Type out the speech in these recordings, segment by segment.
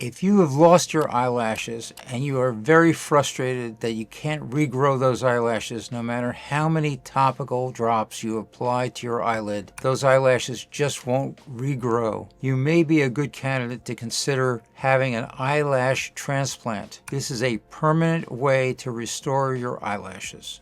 If you have lost your eyelashes and you are very frustrated that you can't regrow those eyelashes no matter how many topical drops you apply to your eyelid, those eyelashes just won't regrow. You may be a good candidate to consider having an eyelash transplant. This is a permanent way to restore your eyelashes.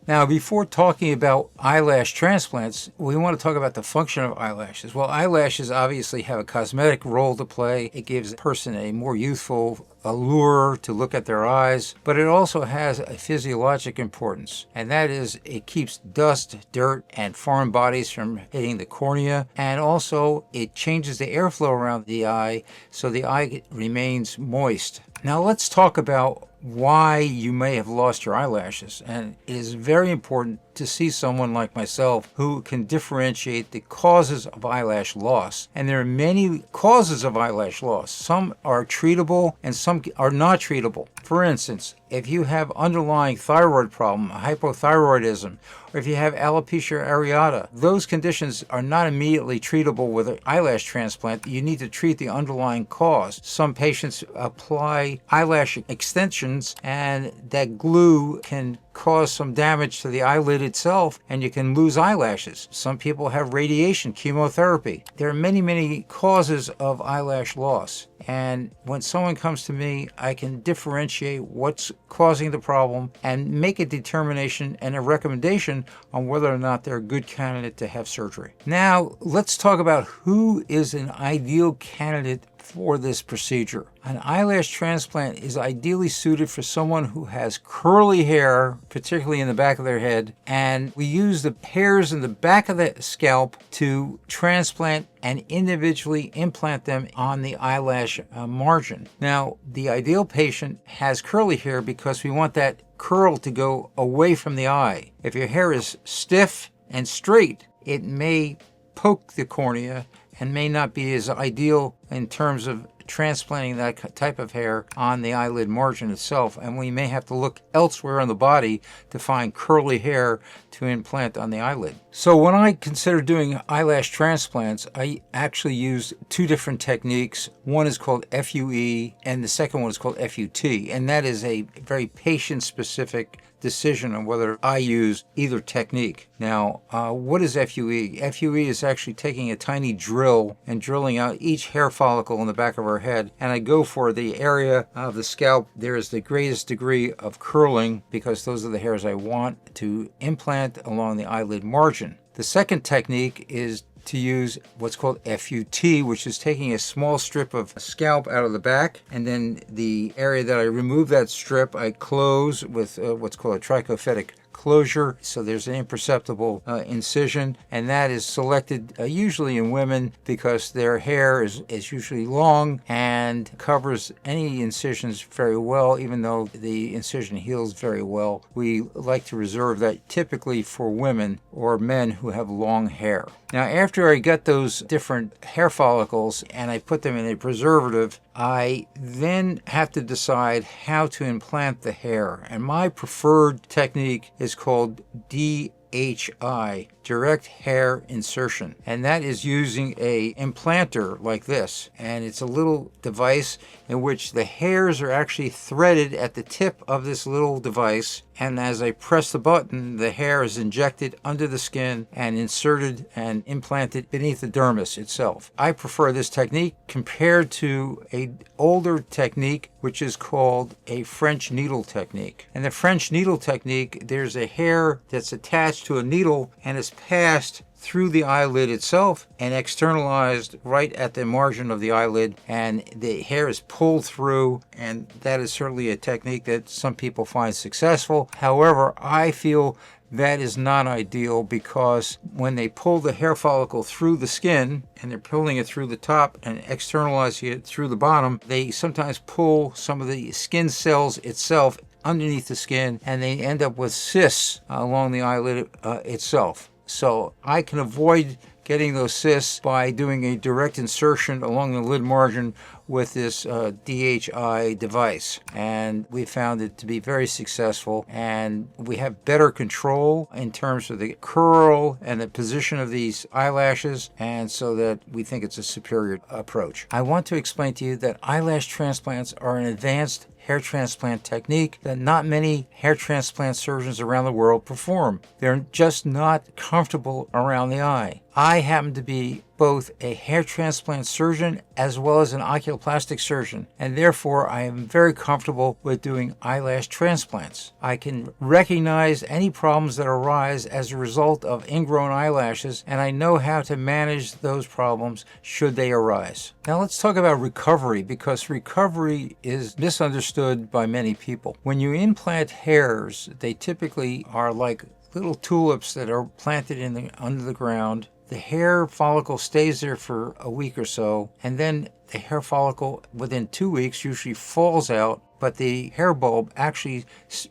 Now, before talking about eyelash transplants, we want to talk about the function of eyelashes. Well, eyelashes obviously have a cosmetic role to play. It gives a person a more youthful allure to look at their eyes, but it also has a physiologic importance, and that is it keeps dust, dirt, and foreign bodies from hitting the cornea, and also it changes the airflow around the eye so the eye remains moist. Now let's talk about why you may have lost your eyelashes, and it is very important to see someone like myself who can differentiate the causes of eyelash loss. And there are many causes of eyelash loss. Some are treatable and some are not treatable. For instance, if you have underlying thyroid problem, hypothyroidism, or if you have alopecia areata, those conditions are not immediately treatable with an eyelash transplant. You need to treat the underlying cause. Some patients apply eyelash extensions, and that glue can cause some damage to the eyelid itself, and you can lose eyelashes. Some people have radiation, chemotherapy. There are many, many causes of eyelash loss. And when someone comes to me, I can differentiate what's causing the problem and make a determination and a recommendation on whether or not they're a good candidate to have surgery. Now, let's talk about who is an ideal candidate for this procedure. An eyelash transplant is ideally suited for someone who has curly hair, particularly in the back of their head, and we use the hairs in the back of the scalp to transplant and individually implant them on the eyelash margin. Now, the ideal patient has curly hair because we want that curl to go away from the eye. If your hair is stiff and straight, it may poke the cornea and may not be as ideal in terms of transplanting that type of hair on the eyelid margin itself, and we may have to look elsewhere on the body to find curly hair to implant on the eyelid. So when I consider doing eyelash transplants, I actually use two different techniques. One is called FUE and the second one is called FUT, and that is a very patient-specific decision on whether I use either technique. Now, what is FUE? FUE is actually taking a tiny drill and drilling out each hair follicle in the back of our head, and I go for the area of the scalp there is the greatest degree of curling because those are the hairs I want to implant along the eyelid margin. The second technique is to use what's called FUT, which is taking a small strip of scalp out of the back, and then the area that I remove that strip, I close with what's called a trichophytic closure, so there's an imperceptible incision, and that is selected usually in women because their hair is usually long and covers any incisions very well, even though the incision heals very well. We like to reserve that typically for women or men who have long hair. Now, after I get those different hair follicles and I put them in a preservative, I then have to decide how to implant the hair. And my preferred technique is called DHI, direct hair insertion, and that is using a implanter like this, and it's a little device in which the hairs are actually threaded at the tip of this little device, and as I press the button, the hair is injected under the skin and inserted and implanted beneath the dermis itself. I prefer this technique compared to an older technique which is called a French needle technique. And the French needle technique, there's a hair that's attached to a needle and is passed through the eyelid itself and externalized right at the margin of the eyelid, and the hair is pulled through, and that is certainly a technique that some people find successful. However, I feel that is not ideal because when they pull the hair follicle through the skin and they're pulling it through the top and externalizing it through the bottom, they sometimes pull some of the skin cells itself underneath the skin, and they end up with cysts along the eyelid itself. So I can avoid getting those cysts by doing a direct insertion along the lid margin with this DHI device, and we found it to be very successful, and we have better control in terms of the curl and the position of these eyelashes, and so that we think it's a superior approach. I want to explain to you that eyelash transplants are an advanced hair transplant technique that not many hair transplant surgeons around the world perform. They're just not comfortable around the eye. I happen to be both a hair transplant surgeon as well as an oculoplastic surgeon, and therefore I am very comfortable with doing eyelash transplants. I can recognize any problems that arise as a result of ingrown eyelashes, and I know how to manage those problems should they arise. Now let's talk about recovery, because recovery is misunderstood by many people. When you implant hairs, they typically are like little tulips that are planted under the ground. The hair follicle stays there for a week or so, and then the hair follicle within 2 weeks usually falls out, but the hair bulb actually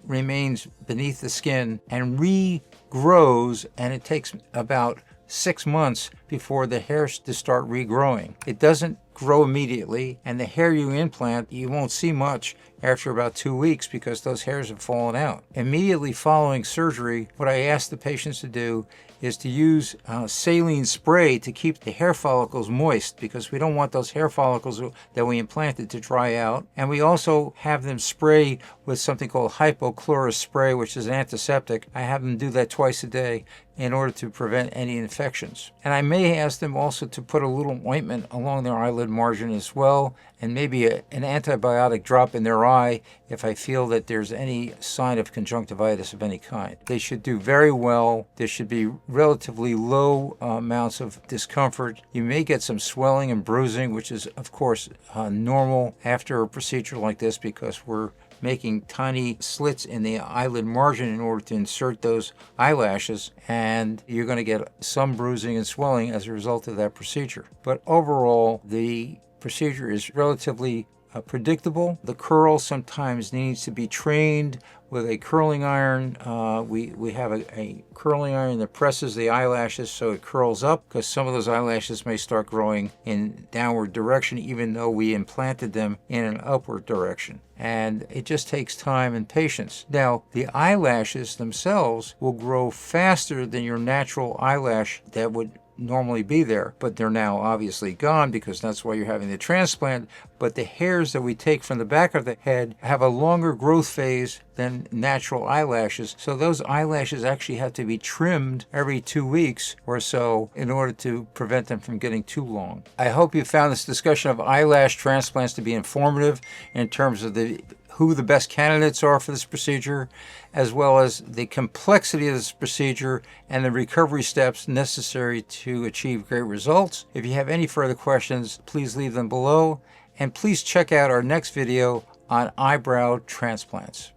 remains beneath the skin and regrows, and it takes about 6 months before the hairs to start regrowing. It doesn't grow immediately, and the hair you implant, you won't see much after about 2 weeks because those hairs have fallen out. Immediately following surgery, what I ask the patients to do is to use saline spray to keep the hair follicles moist, because we don't want those hair follicles that we implanted to dry out. And we also have them spray with something called hypochlorous spray, which is an antiseptic. I have them do that twice a day in order to prevent any infections. And I may ask them also to put a little ointment along their eyelid margin as well, and maybe an antibiotic drop in their eye if I feel that there's any sign of conjunctivitis of any kind. They should do very well. There should be relatively low amounts of discomfort. You may get some swelling and bruising, which is of course normal after a procedure like this, because we're making tiny slits in the eyelid margin in order to insert those eyelashes, and you're going to get some bruising and swelling as a result of that procedure. But overall, the procedure is relatively predictable. The curl sometimes needs to be trained with a curling iron. We have a curling iron that presses the eyelashes so it curls up, because some of those eyelashes may start growing in downward direction even though we implanted them in an upward direction. And it just takes time and patience. Now, the eyelashes themselves will grow faster than your natural eyelash that would normally be there, but they're now obviously gone because that's why you're having the transplant. But the hairs that we take from the back of the head have a longer growth phase than natural eyelashes, so those eyelashes actually have to be trimmed every 2 weeks or so in order to prevent them from getting too long. I hope you found this discussion of eyelash transplants to be informative in terms of who the best candidates are for this procedure, as well as the complexity of this procedure and the recovery steps necessary to achieve great results. If you have any further questions, please leave them below, and please check out our next video on eyebrow transplants.